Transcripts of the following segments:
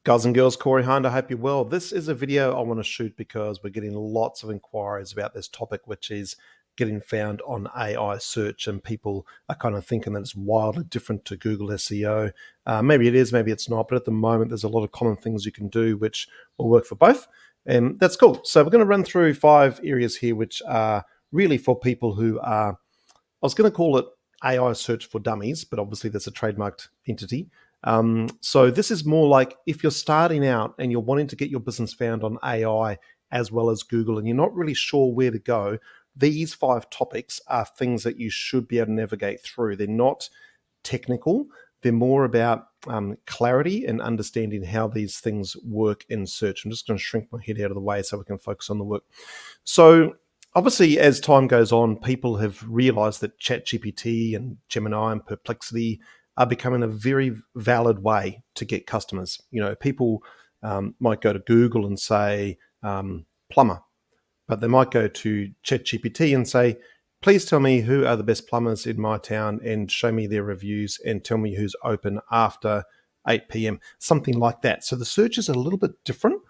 Guys and girls, Corey Hind, I hope you're well. This is a video I want to shoot because we're getting lots of inquiries about this topic, which is getting found on AI search, and people are kind of thinking that it's wildly different to Google SEO. Maybe it is, maybe it's not, but at the moment there's a lot of common things you can do which will work for both, and that's cool. So we're going to run through 5 areas here which are really for people who are, I was going to call it AI search for dummies, but obviously that's a trademarked entity. So this is more like if you're starting out and you're wanting to get your business found on AI as well as Google, and you're not really sure where to go, these 5 topics are things that you should be able to navigate through. They're not technical. They're more about clarity and understanding how these things work in search. I'm just going to shrink my head out of the way so we can focus on the work. So obviously, as time goes on, people have realized that ChatGPT and Gemini and Perplexity are becoming a very valid way to get customers. You know, people might go to Google and say plumber, but they might go to ChatGPT and say, please tell me who are the best plumbers in my town and show me their reviews and tell me who's open after 8 p.m., something like that. So the search is a little bit different.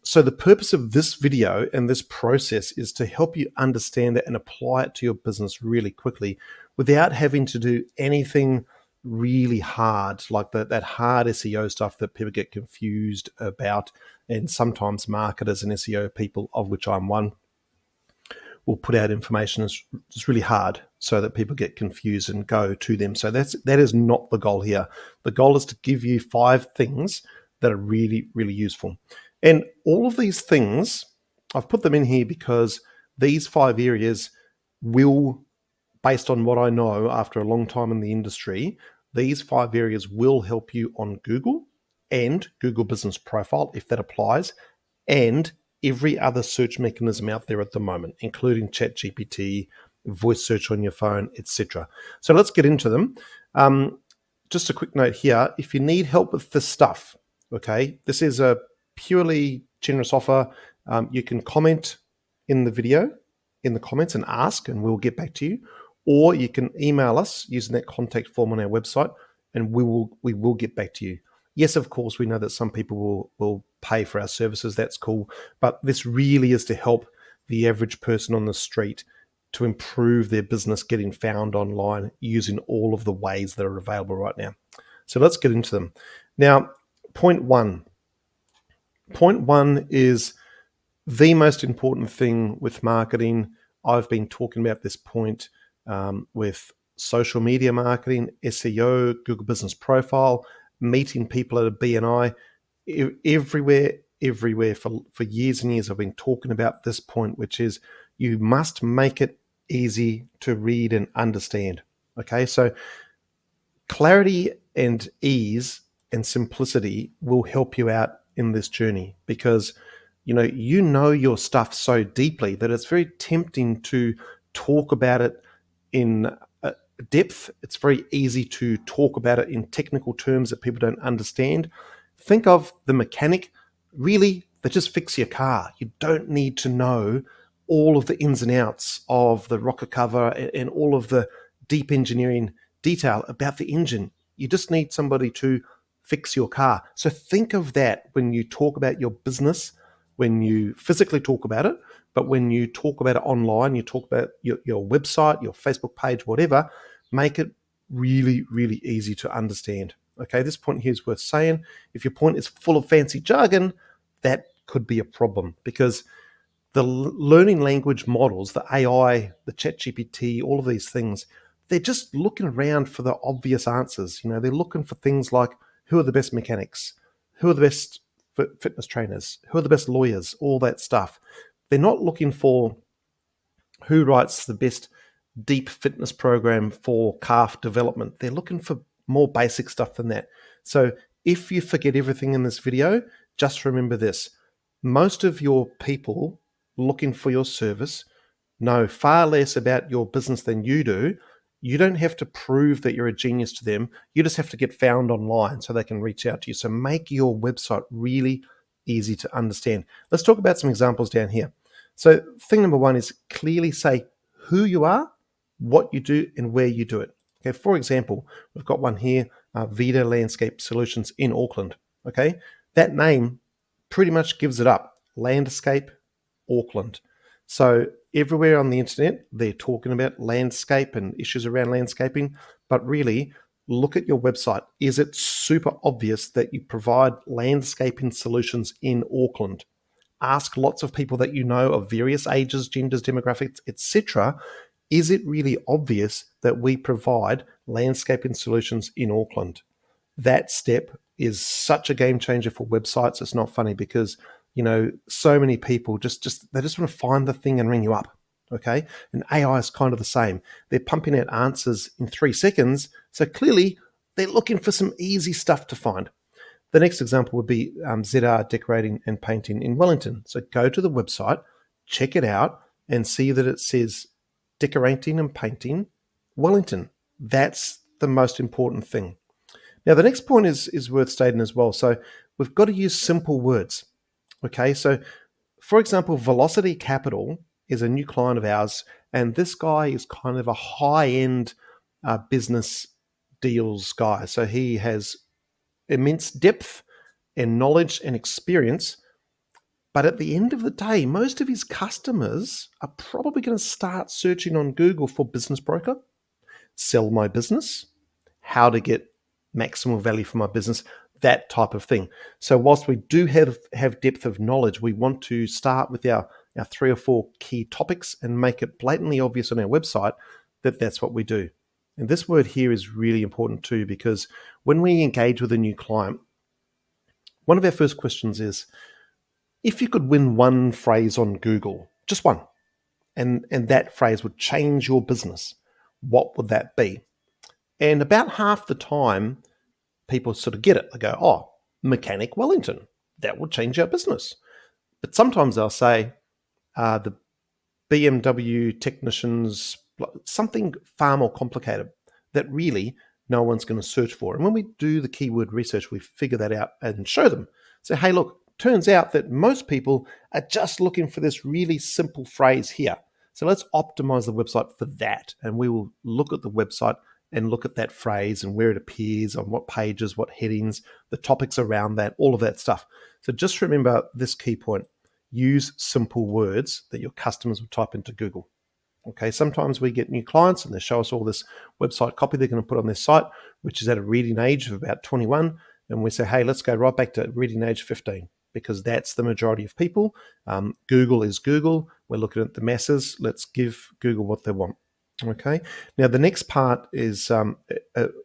So the purpose of this video and this process is to help you understand that and apply it to your business really quickly without having to do anything really hard, like that hard SEO stuff that people get confused about. And sometimes marketers and SEO people, of which I'm one, will put out information that's really hard so that people get confused and go to them. So that is not the goal here. The goal is to give you 5 things that are really, really useful. And all of these things, I've put them in here because these 5 areas will, based on what I know after a long time in the industry, these 5 areas will help you on Google and Google Business Profile, if that applies, and every other search mechanism out there at the moment, including ChatGPT, voice search on your phone, etc. So let's get into them. Just a quick note here, if you need help with this stuff, okay, this is a purely generous offer. You can comment in the video, in the comments, and ask, and we'll get back to you. Or you can email us using that contact form on our website, and we will get back to you. Yes, of course, we know that some people will pay for our services. That's cool. But this really is to help the average person on the street to improve their business getting found online using all of the ways that are available right now. So let's get into them. Now, point one. Point one is the most important thing with marketing. I've been talking about this point with social media marketing, SEO, Google Business Profile, meeting people at a BNI, everywhere for years and years. I've been talking about this point, which is you must make it easy to read and understand. Okay, so clarity and ease and simplicity will help you out in this journey because you know your stuff so deeply that it's very tempting to talk about it in depth. It's very easy to talk about it in technical terms that people don't understand. Think of the mechanic, really, that just fix your car. You don't need to know all of the ins and outs of the rocker cover and all of the deep engineering detail about the engine. You just need somebody to fix your car. So think of that when you talk about your business, when you physically talk about it, but when you talk about it online, you talk about your website, your Facebook page, whatever, make it really, really easy to understand. Okay, this point here is worth saying. If your point is full of fancy jargon, that could be a problem because the learning language models, the AI, the ChatGPT, all of these things, they're just looking around for the obvious answers. They're looking for things like who are the best mechanics, who are the best fitness trainers, who are the best lawyers, all that stuff. They're not looking for who writes the best deep fitness program for calf development. They're looking for more basic stuff than that. So if you forget everything in this video, just remember this. Most of your people looking for your service know far less about your business than you do. You don't have to prove that you're a genius to them. You just have to get found online so they can reach out to you. So make your website really easy to understand. Let's talk about some examples down here. So thing number 1 is clearly say who you are, what you do, and where you do it. Okay, for example, we've got one here, Vida Landscape Solutions in Auckland. Okay, that name pretty much gives it up. Landscape Auckland. So everywhere on the internet, they're talking about landscape and issues around landscaping, but really look at your website. Is it super obvious that you provide landscaping solutions in Auckland? Ask lots of people that you know of various ages, genders, demographics, etc. Is it really obvious that we provide landscaping solutions in Auckland? That step is such a game changer for websites. It's not funny because so many people just they just want to find the thing and ring you up. Okay, and AI is kind of the same. They're pumping out answers in 3 seconds, so clearly they're looking for some easy stuff to find. The next example would be ZR Decorating and Painting in Wellington. So go to the website, check it out, and see that it says Decorating and Painting Wellington. That's the most important thing. Now, the next point is worth stating as well. So we've got to use simple words. Okay, so for example, Velocity Capital is a new client of ours, and this guy is kind of a high-end business deals guy. So he has immense depth and knowledge and experience. But at the end of the day, most of his customers are probably going to start searching on Google for business broker, sell my business, how to get maximal value for my business, that type of thing. So whilst we do have depth of knowledge, we want to start with our 3 or 4 key topics and make it blatantly obvious on our website that that's what we do. And this word here is really important too, because when we engage with a new client, one of our first questions is, if you could win one phrase on Google, just one, and that phrase would change your business, what would that be? And about half the time, people sort of get it. They go, oh, mechanic Wellington, that would change our business. But sometimes they'll say, the BMW technicians, something far more complicated that really no one's going to search for. And when we do the keyword research, we figure that out and show them. So, hey, look, turns out that most people are just looking for this really simple phrase here. So let's optimize the website for that. And we will look at the website and look at that phrase and where it appears, on what pages, what headings, the topics around that, all of that stuff. So just remember this key point. Use simple words that your customers will type into Google. Okay, sometimes we get new clients and they show us all this website copy they're going to put on their site, which is at a reading age of about 21. And we say, hey, let's go right back to reading age 15, because that's the majority of people. Google is Google. We're looking at the masses. Let's give Google what they want. Okay. Now, the next part is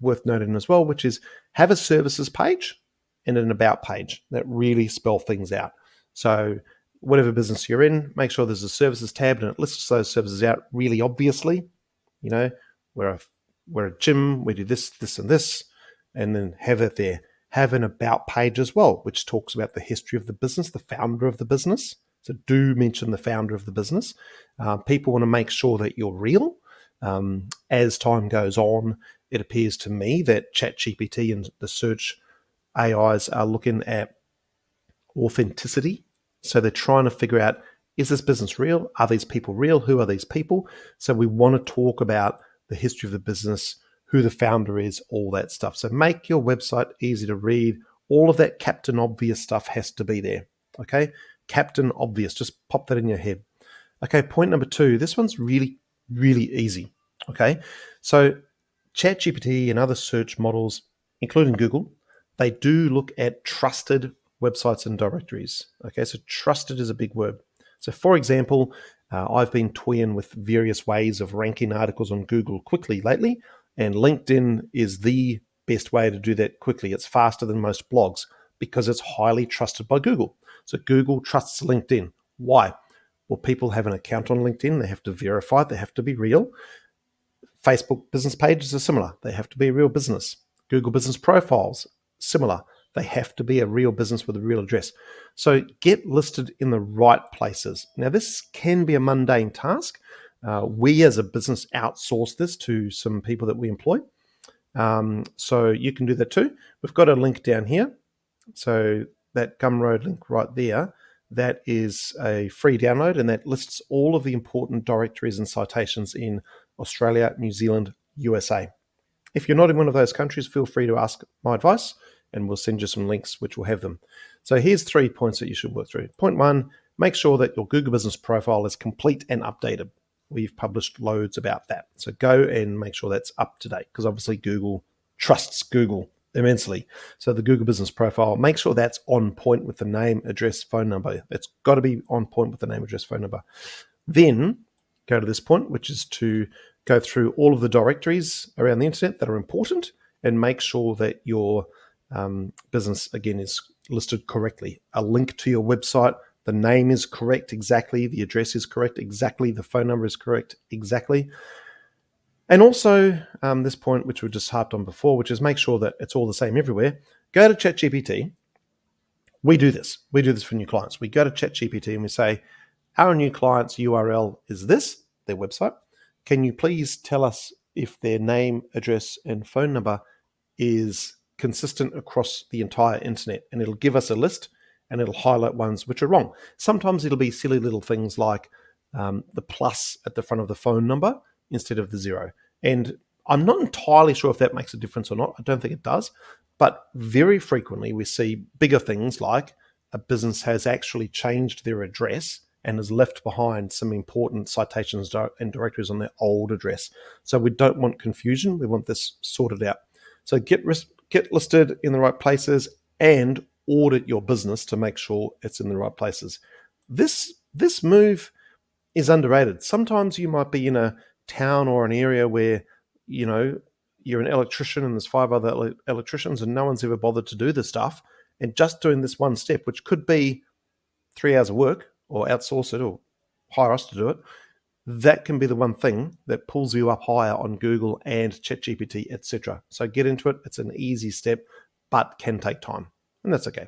worth noting as well, which is have a services page and an about page that really spell things out. So whatever business you're in, make sure there's a services tab and it lists those services out really obviously. You know, we're a gym, we do this, this, and this, and then have it there. Have an about page as well, which talks about the history of the business, the founder of the business. So do mention the founder of the business. People want to make sure that you're real. As time goes on, it appears to me that ChatGPT and the search AIs are looking at authenticity. So they're trying to figure out, is this business real? Are these people real? Who are these people? So we want to talk about the history of the business, who the founder is, all that stuff. So make your website easy to read. All of that Captain Obvious stuff has to be there. Okay? Captain Obvious. Just pop that in your head. Okay, point number 2. This one's really, really easy. Okay? So ChatGPT and other search models, including Google, they do look at trusted websites and directories. Okay, so trusted is a big word. So for example, I've been toying with various ways of ranking articles on Google quickly lately, and LinkedIn is the best way to do that quickly. It's faster than most blogs because it's highly trusted by Google. So Google trusts LinkedIn. Why? Well, people have an account on LinkedIn. They have to verify it. They have to be real. Facebook business pages are similar. They have to be a real business. Google business profiles, similar. They have to be a real business with a real address. So get listed in the right places. Now, this can be a mundane task. We as a business outsource this to some people that we employ. So you can do that too. We've got a link down here. So that Gumroad link right there, that is a free download, and that lists all of the important directories and citations in Australia, New Zealand, USA. If you're not in one of those countries, feel free to ask my advice, and we'll send you some links which will have them. So here's 3 points that you should work through. Point 1, make sure that your Google Business profile is complete and updated. We've published loads about that. So go and make sure that's up to date, because obviously Google trusts Google immensely. So the Google Business profile, make sure that's on point with the name, address, phone number. It's got to be on point with the name, address, phone number. Then go to this point, which is to go through all of the directories around the internet that are important and make sure that your business, again, is listed correctly. A link to your website, the name is correct exactly, the address is correct exactly, the phone number is correct exactly. And also this point, which we just harped on before, which is make sure that it's all the same everywhere. Go to ChatGPT. We do this for new clients. We go to ChatGPT and we say, our new client's URL is this, their website. Can you please tell us if their name, address, and phone number is consistent across the entire internet? And it'll give us a list and it'll highlight ones which are wrong. Sometimes it'll be silly little things like the plus at the front of the phone number instead of the 0. And I'm not entirely sure if that makes a difference or not. I don't think it does. But very frequently we see bigger things like a business has actually changed their address and has left behind some important citations and directories on their old address. So we don't want confusion. We want this sorted out. So get listed in the right places and audit your business to make sure it's in the right places. This move is underrated. Sometimes you might be in a town or an area where, you're an electrician and there's 5 other electricians and no one's ever bothered to do this stuff. And just doing this one step, which could be 3 hours of work, or outsource it or hire us to do it, that can be the one thing that pulls you up higher on Google and ChatGPT, etc. So get into it. It's an easy step, but can take time, and that's okay.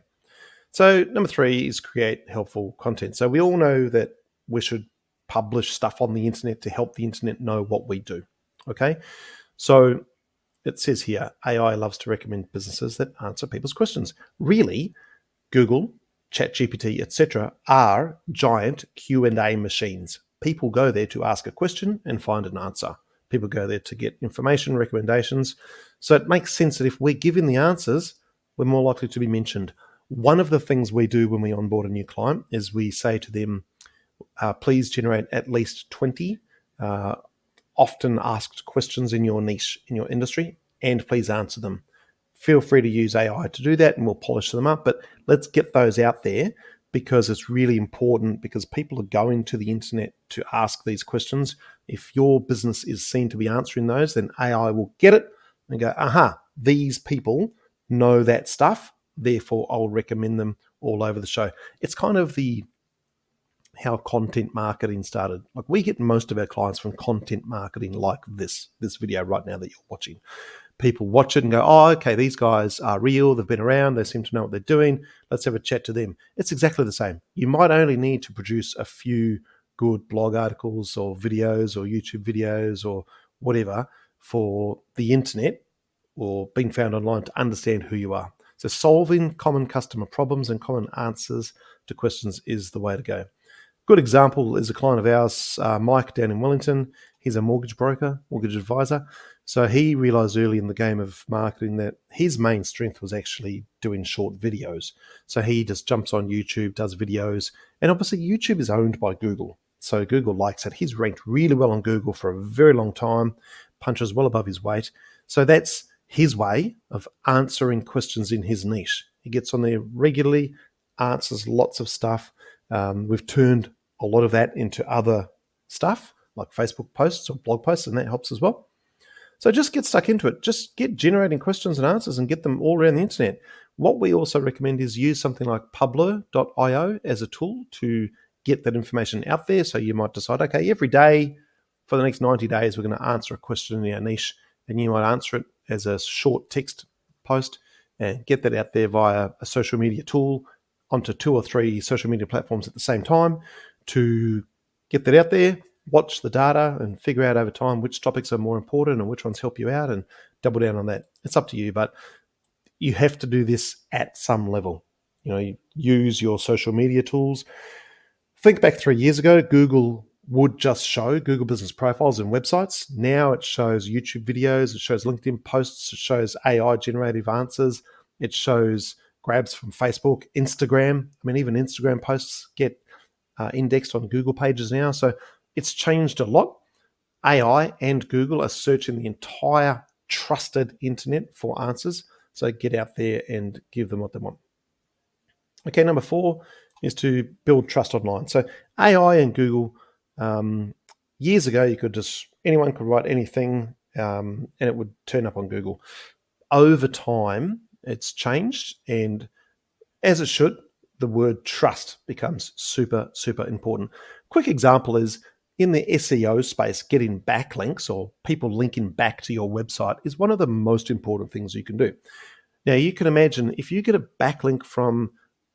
So number 3 is create helpful content. So we all know that we should publish stuff on the internet to help the internet know what we do. Okay, so it says here, AI loves to recommend businesses that answer people's questions. Really, Google, ChatGPT, etc., are giant Q&A machines. People go there to ask a question and find an answer. People go there to get information, recommendations. So it makes sense that if we're given the answers, we're more likely to be mentioned. One of the things we do when we onboard a new client is we say to them, please generate at least 20 often asked questions in your niche, in your industry, and please answer them. Feel free to use AI to do that and we'll polish them up, but let's get those out there because it's really important, because people are going to the internet to ask these questions. If your business is seen to be answering those, then AI will get it and go, aha, these people know that stuff, therefore I'll recommend them all over the show. It's kind of how content marketing started. Like, we get most of our clients from content marketing like this video right now that you're watching. People watch it and go, oh, okay, these guys are real. They've been around. They seem to know what they're doing. Let's have a chat to them. It's exactly the same. You might only need to produce a few good blog articles or videos or YouTube videos or whatever for the internet or being found online to understand who you are. So solving common customer problems and common answers to questions is the way to go. Good example is a client of ours, Mike, down in Wellington. He's a mortgage broker, mortgage advisor. So he realized early in the game of marketing that his main strength was actually doing short videos. So he just jumps on YouTube, does videos, and obviously YouTube is owned by Google. So Google likes it. He's ranked really well on Google for a very long time, punches well above his weight. So that's his way of answering questions in his niche. He gets on there regularly, answers lots of stuff. We've turned a lot of that into other stuff like Facebook posts or blog posts, and that helps as well. So just get stuck into it. Just get generating questions and answers and get them all around the internet. What we also recommend is use something like Pablo.io as a tool to get that information out there. So you might decide, okay, every day for the next 90 days, we're going to answer a question in our niche, and you might answer it as a short text post and get that out there via a social media tool onto 2 or 3 social media platforms at the same time to get that out there, watch the data and figure out over time which topics are more important and which ones help you out and double down on that. It's up to you, but you have to do this at some level. You use your social media tools. Think back 3 years ago, Google would just show Google business profiles and websites. Now it shows YouTube videos, it shows LinkedIn posts, it shows AI generative answers. It shows grabs from Facebook, Instagram. I mean, even Instagram posts get indexed on Google pages now. So it's changed a lot. AI and Google are searching the entire trusted internet for answers. So get out there and give them what they want. Okay, number 4 is to build trust online. So AI and Google, years ago, anyone could write anything and it would turn up on Google. Over time, it's changed, and as it should, the word trust becomes super, super important. Quick example is in the SEO space, getting backlinks or people linking back to your website is one of the most important things you can do. Now, you can imagine if you get a backlink from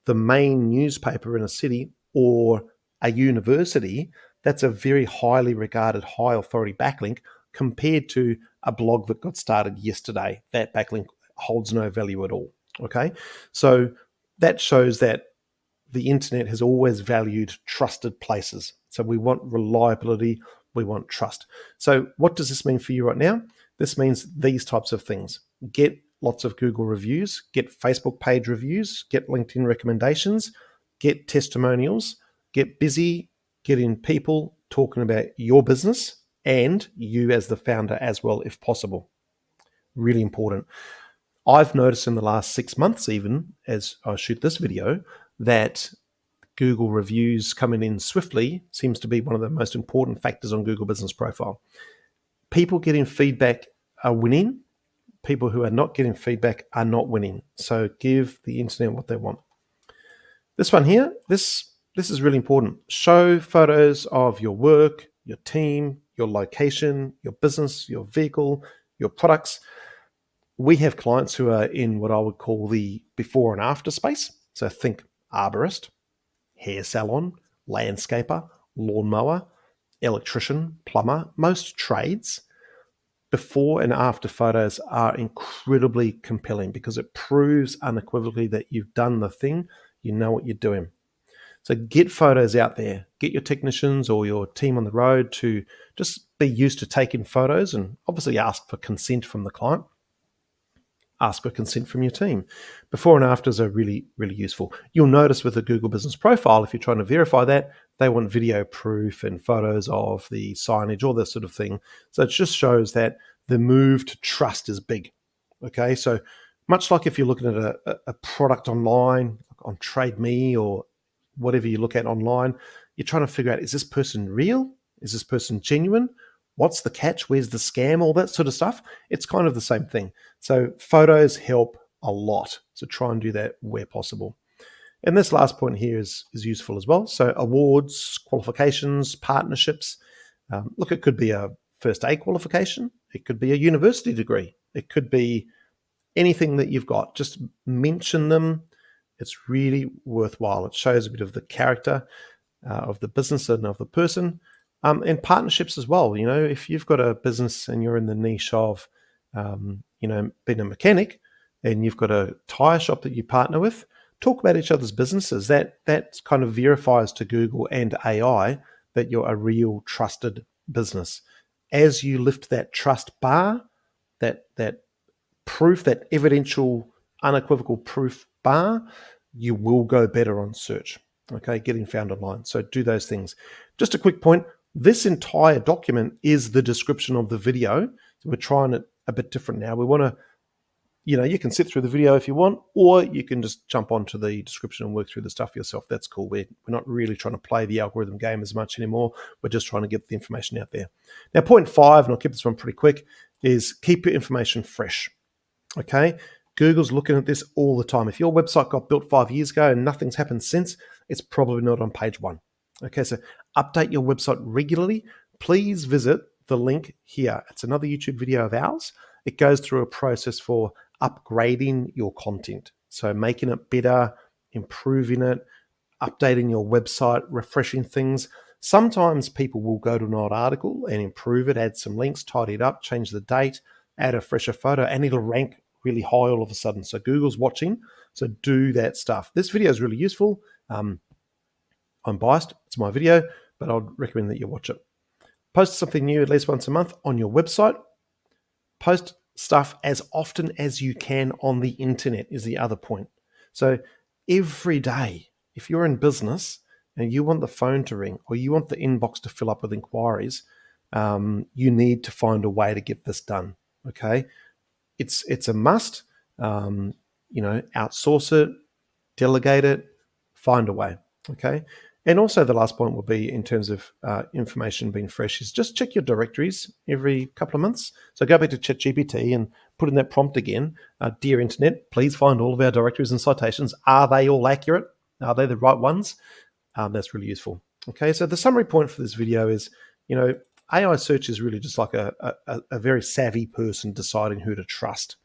the main newspaper in a city or a university, that's a very highly regarded, high authority backlink compared to a blog that got started yesterday. That backlink holds no value at all. Okay, so that shows that the internet has always valued trusted places. So we want reliability, we want trust. So what does this mean for you right now? This means these types of things. Get lots of Google reviews, get Facebook page reviews, get LinkedIn recommendations, get testimonials, get busy getting people talking about your business and you as the founder as well, if possible. Really important. I've noticed in the last 6 months, even as I shoot this video, that Google reviews coming in swiftly seems to be one of the most important factors on Google Business Profile. People getting feedback are winning. People who are not getting feedback are not winning. So give the internet what they want. This one here, this is really important. Show photos of your work, your team, your location, your business, your vehicle, your products. We have clients who are in what I would call the before and after space. So think arborist, hair salon, landscaper, lawnmower, electrician, plumber, most trades. Before and after photos are incredibly compelling because it proves unequivocally that you've done the thing, you know what you're doing. So get photos out there, get your technicians or your team on the road to just be used to taking photos and obviously ask for consent from the client. Ask for consent from your team. Before and afters are really, really useful. You'll notice with the Google Business Profile, if you're trying to verify that, they want video proof and photos of the signage, all that sort of thing. So it just shows that the move to trust is big. Okay, so much like if you're looking at a product online, on Trade Me or whatever you look at online, you're trying to figure out, is this person real? Is this person genuine? What's the catch? Where's the scam? All that sort of stuff. It's kind of the same thing. So photos help a lot. So try and do that where possible. And this last point here is useful as well. So awards, qualifications, partnerships. Look, it could be a first aid qualification. It could be a university degree. It could be anything that you've got. Just mention them. It's really worthwhile. It shows a bit of the character of the business and of the person. And partnerships as well. You know, if you've got a business and you're in the niche of, being a mechanic and you've got a tire shop that you partner with, talk about each other's businesses. That kind of verifies to Google and AI that you're a real trusted business. As you lift that trust bar, that proof, that evidential, unequivocal proof bar, you will go better on search. Okay, getting found online. So do those things. Just a quick point. This entire document is the description of the video. So we're trying it a bit different now. We want to, you can sit through the video if you want, or you can just jump onto the description and work through the stuff yourself. That's cool. We're not really trying to play the algorithm game as much anymore. We're just trying to get the information out there. Now, point 5, and I'll keep this one pretty quick, is keep your information fresh. Okay? Google's looking at this all the time. If your website got built 5 years ago and nothing's happened since, it's probably not on page 1. Okay, so update your website regularly. Please visit the link here. It's another YouTube video of ours. It goes through a process for upgrading your content. So making it better, improving it, updating your website, refreshing things. Sometimes people will go to an old article and improve it, add some links, tidy it up, change the date, add a fresher photo, and it'll rank really high all of a sudden. So Google's watching. So do that stuff. This video is really useful. I'm biased. It's my video, but I'd recommend that you watch it. Post something new at least once a month on your website. Post stuff as often as you can on the internet is the other point. So every day, if you're in business and you want the phone to ring or you want the inbox to fill up with inquiries, you need to find a way to get this done. Okay, it's a must. Outsource it, delegate it, find a way. Okay. And also, the last point will be in terms of information being fresh is just check your directories every couple of months. So go back to ChatGPT and put in that prompt again. Dear Internet, please find all of our directories and citations. Are they all accurate? Are they the right ones? That's really useful. Okay. So the summary point for this video is, AI search is really just like a very savvy person deciding who to trust.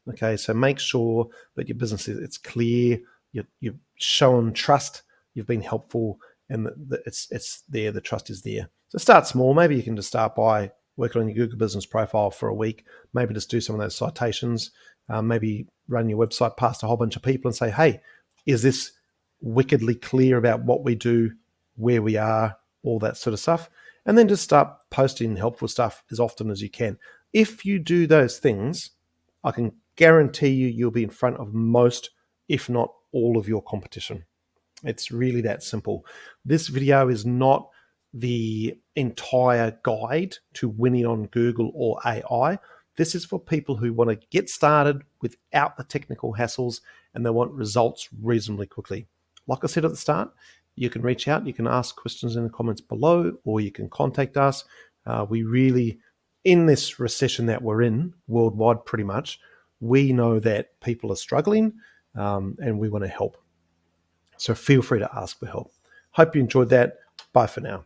Okay, so make sure that your business it's clear, you've shown trust, you've been helpful, and that it's there. The trust is there. So start small. Maybe you can just start by working on your Google Business Profile for a week. Maybe just do some of those citations. Maybe run your website past a whole bunch of people and say, "Hey, is this wickedly clear about what we do, where we are, all that sort of stuff?" And then just start posting helpful stuff as often as you can. If you do those things, I can guarantee you'll be in front of most, if not all, of your competition. It's really that simple. This video is not the entire guide to winning on Google or AI. This is for people who want to get started without the technical hassles and they want results reasonably quickly. Like I said at the start, you can reach out, you can ask questions in the comments below, or you can contact us. We really, in this recession that we're in, worldwide pretty much, we know that people are struggling and we want to help. So feel free to ask for help. Hope you enjoyed that. Bye for now.